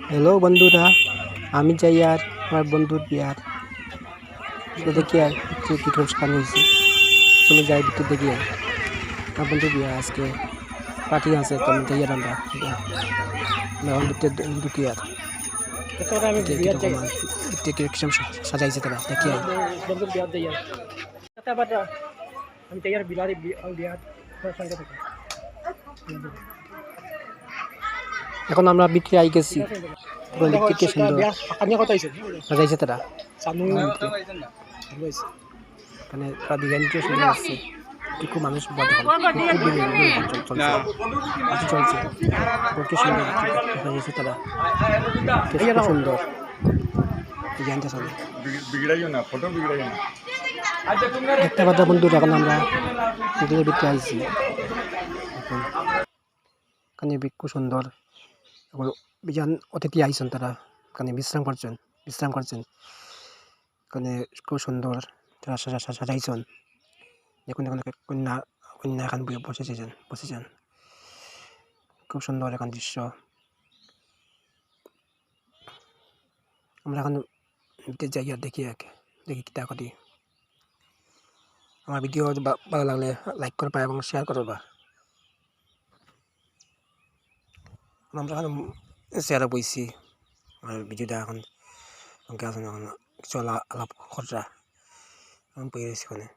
Hello বন্ধুরা, আমি যাই আর আমার বন্ধুর বিয়ার তো দেখি আর কি অনুষ্ঠান হয়েছে। চলো যাই ভিতর দেখি আর আমার বন্ধুর বিয়া আজকে পার্টি আছে, তো আমি যাই আর আমরা এখন ভিতরে ঢুকি আর কিরকম সাজাইছে তারা দেখি আর আমি যাই আর বিয়ার এখন আমরা ভিতরে আই গেছি। দেখতে কি সুন্দর সাজাইছে তারা। মানে তারা ডিজাইনটা সুন্দর আসছে। খুব মানুষ চলছে কি সুন্দর সাজিয়েছে তারা, খুব সুন্দর ডিজাইনটা সাজে। একটা কথা বন্ধু, এখন আমরা ভিতরে আইছি, এখানে খুব সুন্দর বিজান অতিথি আইসেন, তারা এখানে বিশ্রাম করছেন এখানে খুব সুন্দর তারা সাজাইছেন। দেখুন এখানে কন্যা এখন বসেছেন খুব সুন্দর এখন দৃশ্য। আমরা এখন যাই আর দেখি কিতা করি। আমার ভিডিও ভালো লাগলে লাইক করবা এবং শেয়ার করবা। আমরা এখন শেয়ারে বইছি, আমার ভিডিওটা এখন কিছু আলাপ খরচা এখন বই রয়েছি ওখানে।